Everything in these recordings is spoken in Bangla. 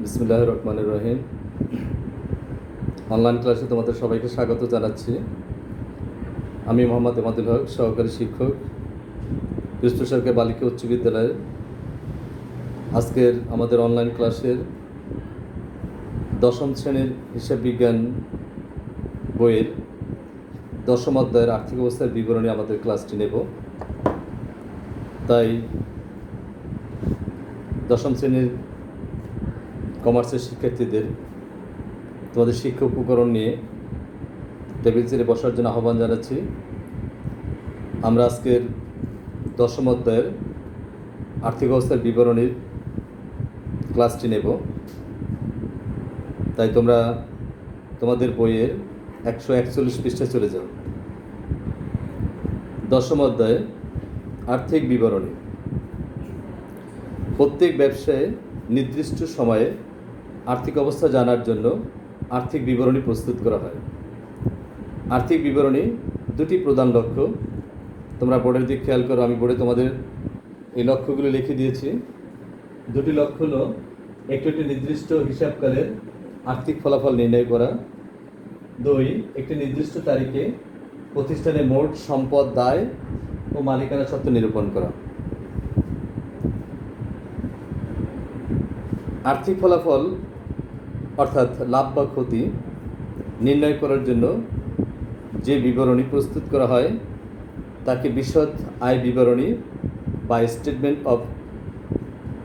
বিসমিল্লাহির রহমানির রহিম। অনলাইন ক্লাসে তোমাদের সবাইকে স্বাগত জানাচ্ছি। আমি মোহাম্মদ এমাদুল হক, সহকারী শিক্ষক, পিরোজপুর সরকারি বালিকা উচ্চ বিদ্যালয়ের। আজকের আমাদের অনলাইন ক্লাসের দশম শ্রেণীর হিসাব বিজ্ঞান বইয়ের দশম অধ্যায়ের আর্থিক অবস্থার বিবরণী আমাদের ক্লাসটি নেব। তাই দশম শ্রেণীর কমার্সের শিক্ষার্থীদের তোমাদের শিক্ষা উপকরণ নিয়ে টেবিল চেয়ারে বসার জন্য আহ্বান জানাচ্ছি। আমরা আজকের দশম অধ্যায়ের আর্থিক অবস্থার বিবরণীর ক্লাসটি নেব। তাই তোমরা তোমাদের বইয়ের 141 পৃষ্ঠায় চলে যাও। দশম অধ্যায়ে আর্থিক বিবরণী। প্রত্যেক ব্যবসায়ে নির্দিষ্ট সময়ে আর্থিক অবস্থা জানার জন্য আর্থিক বিবরণী প্রস্তুত করা হয়। আর্থিক বিবরণী দুটি প্রধান লক্ষ্য। তোমরা বোর্ডের দিক খেয়াল করো, আমি বোর্ডে তোমাদের এই লক্ষ্যগুলো লিখে দিয়েছি। দুটি লক্ষ্য হলো, একটি নির্দিষ্ট হিসাবকালের আর্থিক ফলাফল নির্ণয় করা, দুই একটি নির্দিষ্ট তারিখে প্রতিষ্ঠানের মোট সম্পদ, দায় ও মালিকানা সত্ত্ব নিরূপণ করা। আর্থিক ফলাফল অর্থাৎ লাভ বা ক্ষতি নির্ণয় করার জন্য যে বিবরণী প্রস্তুত করা হয় তাকে বিশদ আয় বিবরণী বা স্টেটমেন্ট অফ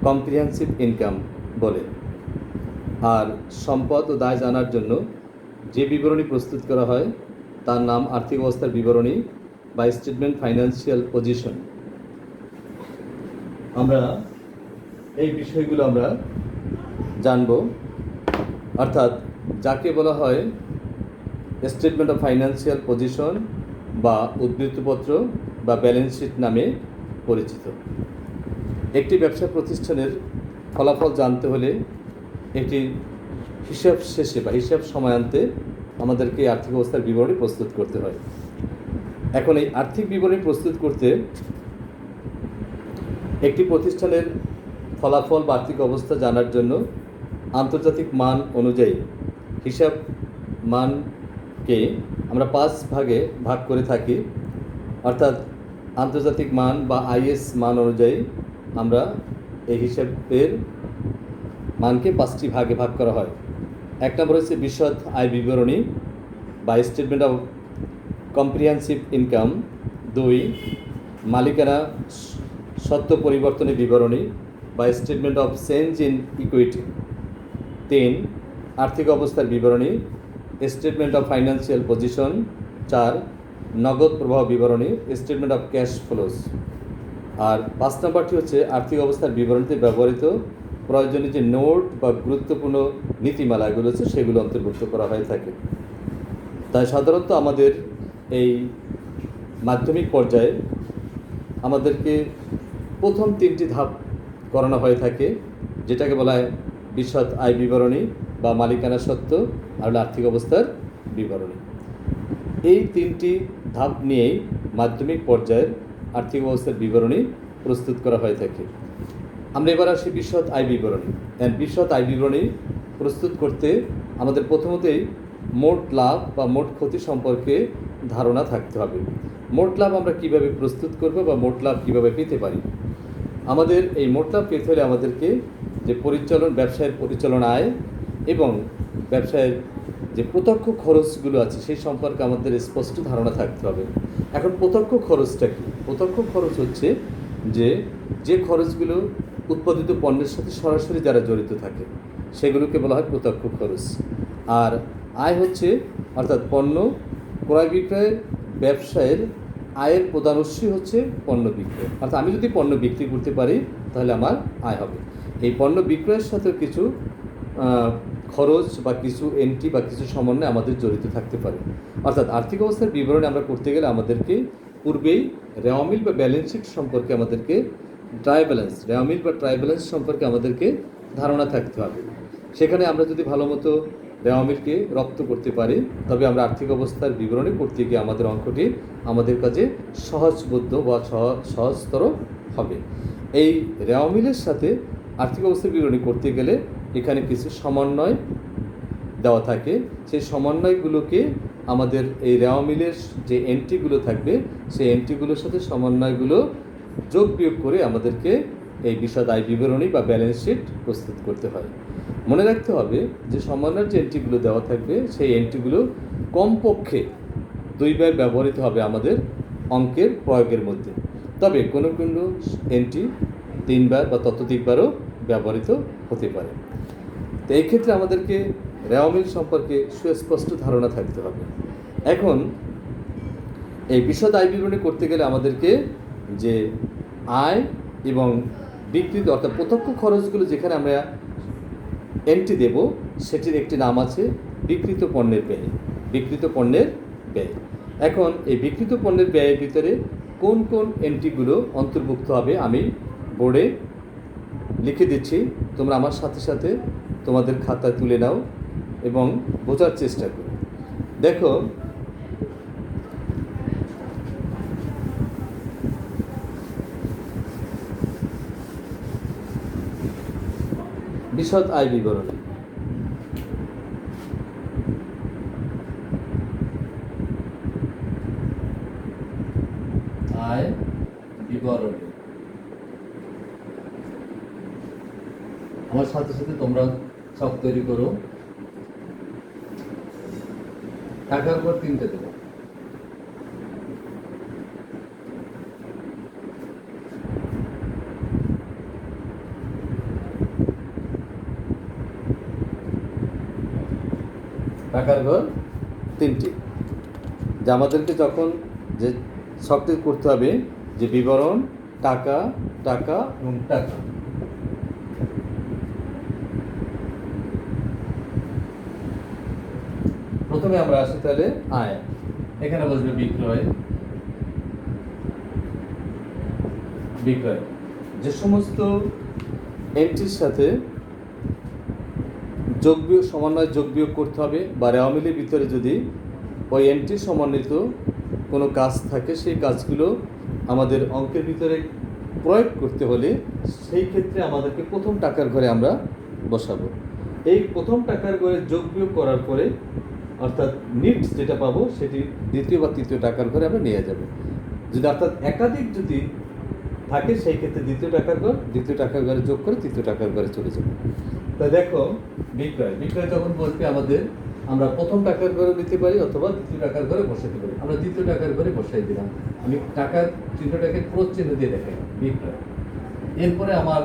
কম্প্রিহেন্সিভ ইনকাম বলে। আর সম্পদ ও দায় জানার জন্য যে বিবরণী প্রস্তুত করা হয় তার নাম আর্থিক অবস্থার বিবরণী বা স্টেটমেন্ট ফাইন্যান্সিয়াল পজিশন। আমরা এই বিষয়গুলো আমরা জানব। অর্থাৎ যাকে বলা হয় স্টেটমেন্ট অফ ফাইন্যান্সিয়াল পজিশন বা উদ্ধৃতপত্র বা ব্যালেন্স শিট নামে পরিচিত। একটি ব্যবসা প্রতিষ্ঠানের ফলাফল জানতে হলে একটি হিসাব শেষে বা হিসাব সময়ান্তে আমাদেরকে আর্থিক অবস্থার বিবরণী প্রস্তুত করতে হয়। এখন এই আর্থিক বিবরণী প্রস্তুত করতে একটি প্রতিষ্ঠানের ফলাফল বা আর্থিক অবস্থা জানার জন্য আন্তর্জাতিক মান অনুযায়ী হিসাব মানকে আমরা 5 ভাগে ভাগ করে থাকি। অর্থাৎ আন্তর্জাতিক মান বা আইএস মান অনুযায়ী আমরা এই হিসাবের মানকে 5টি ভাগে ভাগ করা হয়। 1 নম্বর হচ্ছে বিশদ আয় বিবরণী বা স্টেটমেন্ট অফ কম্প্রিহেন্সিভ ইনকাম, 2 মালিকানা সত্ত্ব পরিবর্তনের বিবরণী বা statement of change in equity, 3 আর্থিক অবস্থার বিবরণী স্টেটমেন্ট অফ ফাইন্যান্সিয়াল পজিশন, 4 নগদ প্রবাহ বিবরণী স্টেটমেন্ট অফ ক্যাশ ফ্লোস। আর 5 নম্বরটি হচ্ছে আর্থিক অবস্থার বিবরণীতে ব্যবহৃত প্রয়োজনীয় যে নোট বা গুরুত্বপূর্ণ নীতিমালা এগুলো আছে সেগুলো অন্তর্ভুক্ত করা হয়ে থাকে। তাই সাধারণত আমাদের এই মাধ্যমিক পর্যায়ে আমাদেরকে প্রথম 3টি ধাপ করানো হয়ে থাকে, যেটাকে বলা হয় বিশদ আয় বিবরণী বা মালিকানা সত্ত্ব আর আর্থিক অবস্থার বিবরণী। এই 3টি ধাপ নিয়েই মাধ্যমিক পর্যায়ের আর্থিক অবস্থার বিবরণী প্রস্তুত করা হয়ে থাকে। আমরা এবার আসি বিশদ আয় বিবরণী। বিশদ আয় বিবরণী প্রস্তুত করতে আমাদের প্রথমতেই মোট লাভ বা মোট ক্ষতি সম্পর্কে ধারণা থাকতে হবে। মোট লাভ আমরা কিভাবে প্রস্তুত করব বা মোট লাভ কীভাবে পেতে পারি। আমাদের এই মোট লাভ পেতে হলে আমাদেরকে যে ব্যবসায়ের পরিচালন আয় এবং ব্যবসায়ের যে প্রত্যক্ষ খরচগুলো আছে সেই সম্পর্কে আমাদের স্পষ্ট ধারণা থাকতে হবে। এখন প্রত্যক্ষ খরচটা কী? প্রত্যক্ষ খরচ হচ্ছে যে খরচগুলো উৎপাদিত পণ্যের সাথে সরাসরি যারা জড়িত থাকে সেগুলোকে বলা হয় প্রত্যক্ষ খরচ। আর আয় হচ্ছে অর্থাৎ পণ্য ক্রয় বিক্রয়ের ব্যবসায়ের আয়ের প্রধান উৎসই হচ্ছে পণ্য বিক্রয়। অর্থাৎ আমি যদি পণ্য বিক্রি করতে পারি তাহলে আমার আয় হবে। এই পণ্য বিক্রয়ের সাথেও কিছু খরচ বা কিছু এন্ট্রি বা কিছু সমন্বয় আমাদের জড়িত থাকতে পারে। অর্থাৎ আর্থিক অবস্থার বিবরণী আমরা করতে গেলে আমাদেরকে পূর্বেই রেওয়ামিল বা ব্যালেন্স শিট সম্পর্কে আমাদেরকে রেওয়ামিল বা ট্রাই ব্যালেন্স সম্পর্কে আমাদেরকে ধারণা থাকতে হবে। সেখানে আমরা যদি ভালো মতো রেওয়ামিলকে রপ্ত করতে পারি তবে আমরা আর্থিক অবস্থার বিবরণী করতে গিয়ে আমাদের অঙ্কটি আমাদের কাছে সহজবোধ্য বা সহজতর হবে। এই রেওয়ামিলের সাথে আর্থিক অবস্থার বিবরণী করতে গেলে এখানে কিছু সমন্বয় দেওয়া থাকে। সেই সমন্বয়গুলোকে আমাদের এই রেওয়া মিলের যে এন্ট্রিগুলো থাকবে সেই এন্ট্রিগুলোর সাথে সমন্বয়গুলো যোগ বিয়োগ করে আমাদেরকে এই বিশদ আয় বিবরণী বা ব্যালেন্স শিট প্রস্তুত করতে হয়। মনে রাখতে হবে যে সমন্বয়ের যে এন্ট্রিগুলো দেওয়া থাকবে সেই এন্ট্রিগুলো কমপক্ষে 2 বার ব্যবহৃত হবে আমাদের অঙ্কের প্রয়োগের মধ্যে। তবে কোনো কোনো এন্ট্রি 3 বার বা ততোধিকবারও ব্যবহৃত হতে পারে। তো এই ক্ষেত্রে আমাদেরকে রেওয়া মিল সম্পর্কে সুস্পষ্ট ধারণা থাকতে হবে। এখন এই বিশদ আয় বিবরণী করতে গেলে আমাদেরকে যে আয় এবং বিকৃত অর্থাৎ প্রত্যক্ষ খরচগুলো যেখানে আমরা এন্ট্রি দেব সেটির একটি নাম আছে বিকৃত পণ্যের ব্যয়। বিকৃত পণ্যের ব্যয়। এখন এই বিকৃত পণ্যের ব্যয়ের ভিতরে কোন কোন এন্ট্রিগুলো অন্তর্ভুক্ত হবে আমি বোর্ডে লিখে দিচ্ছি, তোমরা আমার সাথে সাথে তোমাদের খাতায় তুলে নাও এবং বোঝার চেষ্টা করো। দেখো, বিশদ আয় বিবরণী। আয় বিবরণী আমার সাথে সাথে তোমরা সব তৈরি করো। টাকার উপর 3টে দেবো। টাকার ঘর 3টি, যা আমাদেরকে যখন যে সবটি করতে হবে যে বিবরণ টাকা, টাকা এবং টাকা। প্রথমে আমরা আসি তাহলে আয়। এখানে বসবে বিক্রয়। বিক্রয় যে সমস্ত এন্ট্রির সাথে যোগ বিয়োগ সমন্বয় যোগ বিয়োগ করতে হবে বা রেওয়া মিলের ভিতরে যদি ওই এন্ট্রি সমন্বিত কোনো কাজ থাকে সেই কাজগুলো আমাদের অঙ্কের ভিতরে প্রয়োগ করতে হলে সেই ক্ষেত্রে আমাদেরকে প্রথম টাকার ঘরে আমরা বসাবো। এই প্রথম টাকার ঘরে যোগ বিয়োগ করার পরে অর্থাৎ নিট যেটা পাবো সেটি দ্বিতীয় বা তৃতীয় টাকার ঘরে আমরা নিয়ে যাব। যদি অর্থাৎ একাধিক যদি থাকে সেই ক্ষেত্রে দ্বিতীয় টাকার ঘরে যোগ করে তৃতীয় টাকার ঘরে চলে যাবে। তা দেখো, বিক্রয় যখন বলতে আমাদের আমরা প্রথম টাকার ঘরে নিতে পারি অথবা দ্বিতীয় টাকার ঘরে বসাতে পারি। আমরা দ্বিতীয় টাকার ঘরে বসাই দিলাম। আমি টাকার চিহ্নটাকে ক্রস চিহ্ন দিয়ে দেখাই বিক্রয়। এরপরে আমার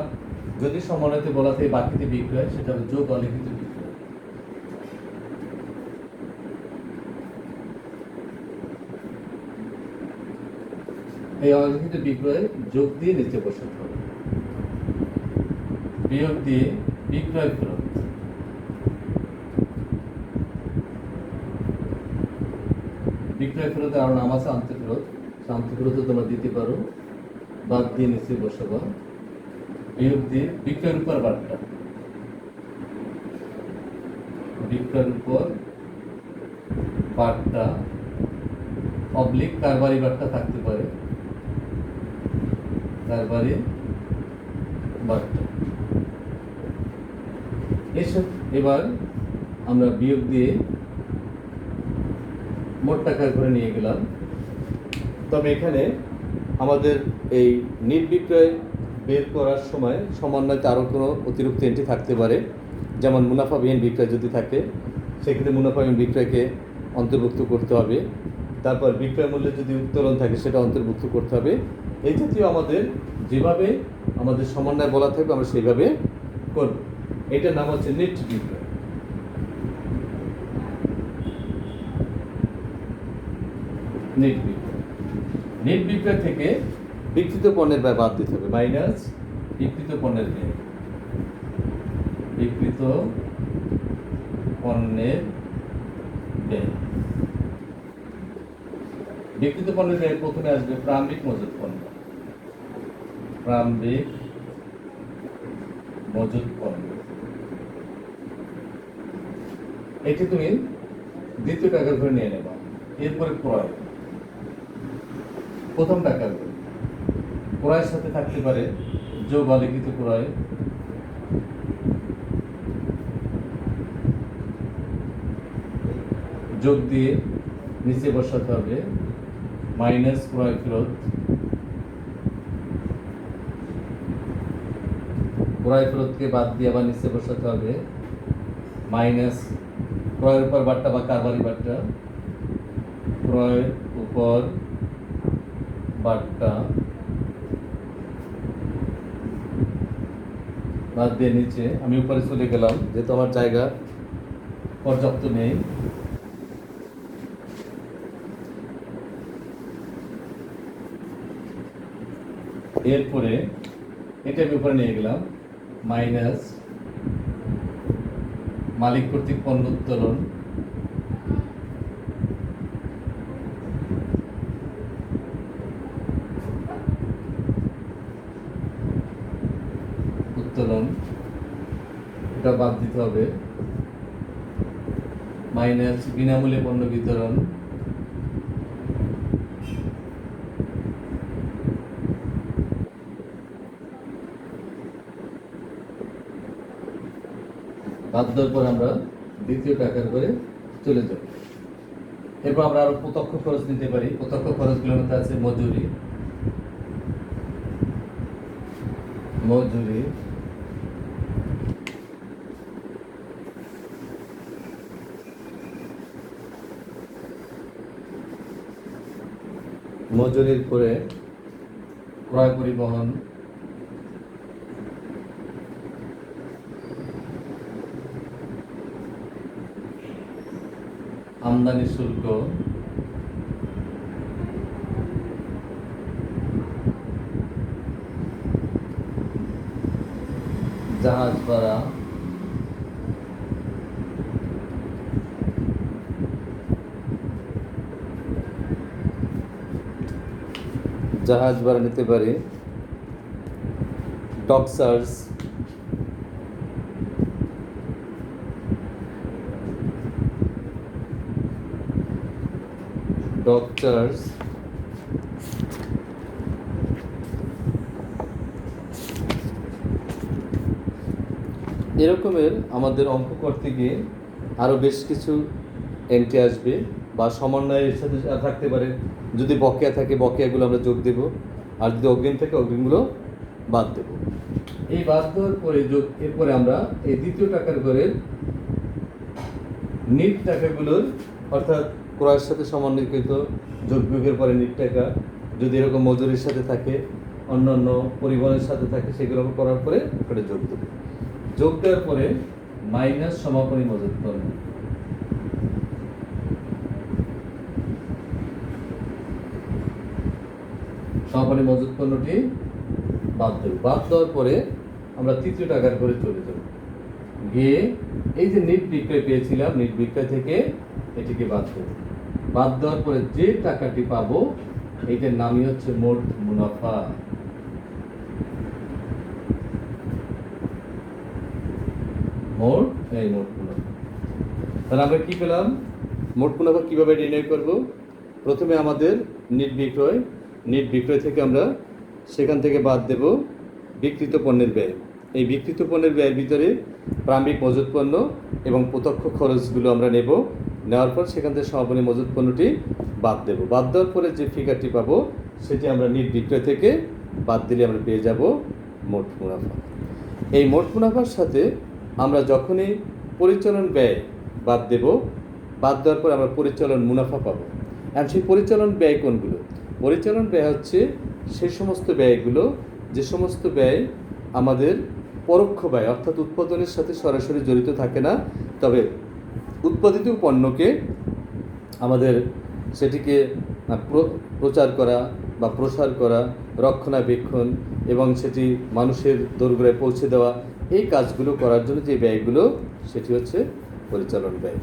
যদি সমন্বয়তে বলা থাকে বাকিতে বিক্রয়, সেটা হলো যোগ অলিখিত বিক্রয়। এই অলিখিত বিক্রয় যোগ দিয়ে নিচে বসাতে হবে, বিয়োগ দিয়ে বিক্রয় ফেরত। বিক্রয় ফেরতে আরো নাম আছে আন্ত ফেরত। আন্ত ফেরত তোমরা দিতে পারো, বাদ দিয়ে নিচে বসাবো, বিয়োগ দিয়ে বিক্রয়ের উপর বারটা। বিক্রয়ের উপর বারটা অবলিক কারবারি বারটা থাকতে পারে, কারবারি বারটা। এসব এবার আমরা বিয়োগ দিয়ে মোট টাকার ঘরে নিয়ে গেলাম। তবে এখানে আমাদের এই নিট বিক্রয় বের করার সময় সমন্বয়তে আরও কোনো অতিরিক্ত এন্ট্রি থাকতে পারে, যেমন মুনাফাবিহীন বিক্রয় যদি থাকে সেক্ষেত্রে মুনাফাবিহীন বিক্রয়কে অন্তর্ভুক্ত করতে হবে। তারপর বিক্রয় মূল্যে যদি উত্তোলন থাকে সেটা অন্তর্ভুক্ত করতে হবে। এই জাতীয় আমাদের যেভাবে আমাদের সমন্বয় বলা থাকবে আমরা সেইভাবে করব। এটার নাম হচ্ছে নেট বিক্রয়। নেট বিক্রয় থেকে বিকৃত পণ্যের ব্যয় বাদ দিতে হবে, মাইনাস বিকৃত পণ্যের ব্যয়। বিকৃত পণ্যের ব্যয়। বিকৃত পণ্যের ব্যয় প্রথমে আসবে প্রারম্ভিক মজুত পণ্য। প্রারম্ভিক মজুত পণ্য এটি তুমি দ্বিতীয় টাকার ঘরে নিয়ে নেবা। এরপরে ক্রয়, প্রথম টাকার ঘরে ক্রয়ের সাথে থাকতে পারে যোগ অলিখিত ক্রয়, যোগ দিয়ে নিচে বসাতে হবে মাইনাস ক্রয় ফেরত, ক্রয় ফেরতকে বাদ দিয়ে আবার নিচে বসাতে হবে মাইনাস ক্রয়ের উপর বারটা বা কারবারি বারটা, ক্রয়ের উপর বারটা বাদ দিয়ে নিচে আমি উপরে চলে গেলাম যেহেতু আমার জায়গা পর্যাপ্ত নেই। এরপরে এটা আমি উপরে নিয়ে গেলাম মাইনাস মালিক কর্তৃক পণ্য উত্তোলন, এটা বাদ দিতে হবে মাইনাস বিনামূল্যে পণ্য বিতরণ, বাদ দেওয়ার পর আমরা দ্বিতীয় টাকার করে চলে যাব। এরপর আমরা আরো প্রত্যক্ষ খরচ নিতে পারি। প্রত্যক্ষ খরচগুলোর মধ্যে আছে মজুরি, মজুরির পরে ক্রয় পরিবহন, আমদানি শুল্ক, জাহাজ ভাড়া, নিতে পারি, ডক চার্জ, এরকমের আমাদের অঙ্ক করতে গিয়ে আরও বেশ কিছু এন্ট্রি আসবে বা সমন্বয়ের সাথে থাকতে পারে। যদি বকেয়া থাকে বকেয়াগুলো আমরা যোগ দেব, আর যদি অগ্রিম থাকে অগ্রিমগুলো বাদ দেব। এই বাদ দেওয়ার পরে এরপরে আমরা এই দ্বিতীয় টাকার ঘরের নিট টাকাগুলোর অর্থাৎ ক্রয়ের সাথে সমন্বয়কৃত যোগ বিয়োগের পরে নিট টাকা, যদি এরকম মজুরির সাথে থাকে অন্যান্য পরিবহনের সাথে থাকে সেগুলো করার পরে ওটা যোগ দেব। যোগ দেওয়ার পরে মাইনাস সমাপনী মজুত পণ্য, সমাপনী মজুত পণ্যটি বাদ দেব। বাদ দেওয়ার পরে আমরা তৃতীয় টাকার করে চলে যাব, গিয়ে এই যে নিট বিক্রয় পেয়েছিলাম নিট বিক্রয় থেকে এটিকে বাদ দেব। বাদ দেওয়ার পরে যে টাকাটি পাবো এইটার নামই হচ্ছে মোট মুনাফা। মোট মুনাফা। তাহলে আমরা কি পেলাম? মোট মুনাফা কিভাবে নির্ণয় করব? প্রথমে আমাদের নিট বিক্রয় থেকে আমরা সেখান থেকে বাদ দেব বিক্রিত পণ্যের ব্যয়। এই বিক্রিত পণ্যের ব্যয়ের ভিতরে প্রারম্ভিক মজুত পণ্য এবং প্রত্যক্ষ খরচগুলো আমরা নেওয়ার পর সেখান থেকে সমাপনী মজুত পণ্যটি বাদ দেব। বাদ দেওয়ার পরে যে ফিগারটি পাবো সেটি আমরা নিট বিক্রয় থেকে বাদ দিলে আমরা পেয়ে যাব মোট মুনাফা। এই মোট মুনাফার সাথে আমরা যখনই পরিচালন ব্যয় বাদ দেব, বাদ দেওয়ার পর আমরা পরিচালন মুনাফা পাবো। আর সেই পরিচালন ব্যয় কোনগুলো? পরিচালন ব্যয় হচ্ছে সেই সমস্ত ব্যয়গুলো যে সমস্ত ব্যয় আমাদের পরোক্ষ ব্যয়, অর্থাৎ উৎপাদনের সাথে সরাসরি জড়িত থাকে না, তবে উৎপাদিত পণ্যকে আমাদের সেটিকে প্রচার করা বা প্রসার করা, রক্ষণাবেক্ষণ এবং সেটি মানুষের দোরগোড়ায় পৌঁছে দেওয়া, এই কাজগুলো করার জন্য যে ব্যয়গুলো সেটি হচ্ছে পরিচালন ব্যয়।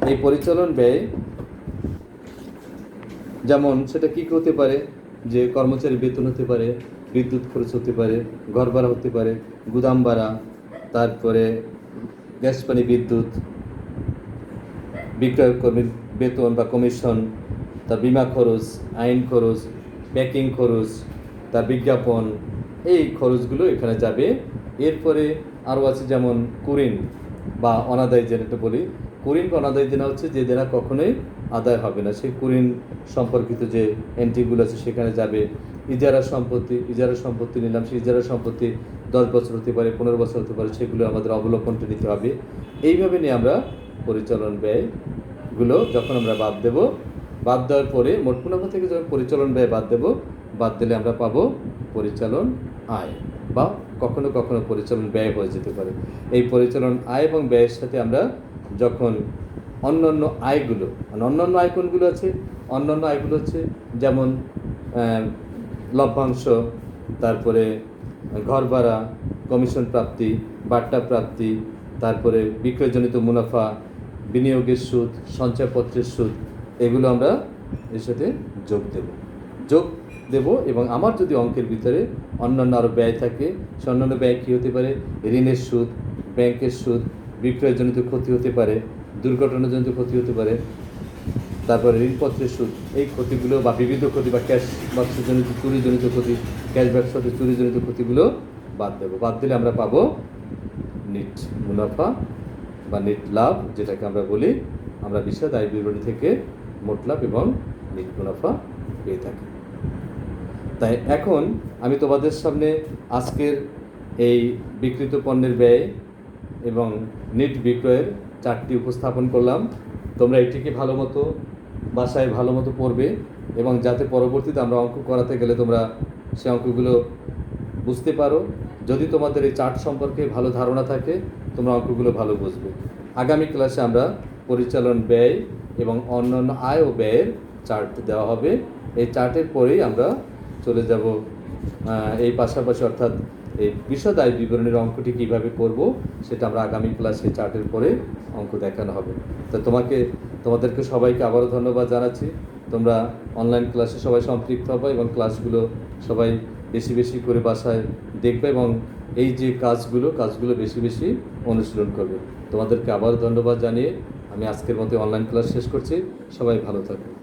এই পরিচালন ব্যয় যেমন সেটা কী হতে পারে, যে কর্মচারী বেতন হতে পারে, বিদ্যুৎ খরচ হতে পারে, ঘর ভাড়া হতে পারে, গুদাম ভাড়া, তারপরে গ্যাস পানি বিদ্যুৎ, বিক্রয় কর্মীর বেতন বা কমিশন, তার বিমা খরচ, আইন খরচ, প্যাকিং খরচ, তার বিজ্ঞাপন, এই খরচগুলো এখানে যাবে। এরপরে আরও আছে যেমন কুরিন বা অনাদায়ী যেটা বলি, কুরিন বা অনাদায়ী দেনা হচ্ছে যে দেনা কখনোই আদায় হবে না, সেই কুরিন সম্পর্কিত যে এন্ট্রিগুলো আছে সেখানে যাবে। ইজারা সম্পত্তি নিলাম, সেই ইজারা সম্পত্তি 10 বছর হতে পারে, 15 বছর হতে পারে, সেগুলো আমাদের অবলোকনটা নিতে হবে। এইভাবে নিয়ে আমরা পরিচালন ব্যয়গুলো যখন আমরা বাদ দেওয়ার পরে মোট মুনাফা থেকে যখন পরিচালন ব্যয় বাদ দিলে আমরা পাবো পরিচালন আয়, বা কখনো কখনো পরিচালন ব্যয় হয়ে যেতে পারে। এই পরিচালন আয় এবং ব্যয়ের সাথে আমরা যখন অন্যান্য আয়গুলো, অন্যান্য আয় কোনগুলো আছে? অন্যান্য আয়গুলো হচ্ছে যেমন লভ্যাংশ, তারপরে ঘর ভাড়া, কমিশন প্রাপ্তি, বাট্টা প্রাপ্তি, তারপরে বিক্রয়জনিত মুনাফা, বিনিয়োগের সুদ, সঞ্চয়পত্রের সুদ, এগুলো আমরা এর সাথে যোগ দেব। এবং আমার যদি অঙ্কের ভিতরে অন্যান্য আরও ব্যয় থাকে, সে অন্যান্য ব্যয় কী হতে পারে? ঋণের সুদ, ব্যাংকের সুদ, বিক্রয়জনিত ক্ষতি হতে পারে, দুর্ঘটনাজনিত ক্ষতি হতে পারে, তারপরে ঋণপত্রের সুদ, এই ক্ষতিগুলো বা বিবিধ ক্ষতি বা ক্যাশ ব্যবসাজনিত চুরিজনিত ক্ষতি, ক্যাশ ব্যবসাতে চুরিজনিত ক্ষতিগুলো বাদ দিলে আমরা পাবো নেট মুনাফা বা নেট লাভ, যেটাকে আমরা বলি। আমরা বিশদ আয় বিবরণী থেকে মোট লাভ এবং নেট মুনাফা পেয়ে থাকি। তাই এখন আমি তোমাদের সামনে আজকের এই বিক্রিত পণ্যের ব্যয় এবং নেট বিক্রয়ের চার্টটি উপস্থাপন করলাম। তোমরা এটিকে বাসায় ভালো মতো পড়বে, এবং যাতে পরবর্তীতে আমরা অঙ্ক করাতে গেলে তোমরা সে অঙ্কগুলো বুঝতে পারো। যদি তোমাদের এই চার্ট সম্পর্কে ভালো ধারণা থাকে, তোমরা অঙ্কগুলো ভালো বুঝবে। আগামী ক্লাসে আমরা পরিচালন ব্যয় এবং অন্যান্য আয় ও ব্যয়ের চার্ট দেওয়া হবে। এই চার্টের পরেই আমরা চলে যাব এই পাশাপাশি, অর্থাৎ এই বিশদ আয় বিবরণীর অঙ্কটি কীভাবে করব সেটা আমরা আগামী ক্লাসে চার্টের পরে অঙ্ক দেখানো হবে। তো তোমাদেরকে সবাইকে আবারও ধন্যবাদ জানাচ্ছি। তোমরা অনলাইন ক্লাসে সবাই সম্পৃক্ত হবে এবং ক্লাসগুলো সবাই বেশি বেশি করে বাসায় দেখবে এবং এই যে কাজগুলো বেশি বেশি অনুশীলন করবে। তোমাদেরকে আবার ধন্যবাদ জানিয়ে আমি আজকের মতো অনলাইন ক্লাস শেষ করছি। সবাই ভালো থাকবে।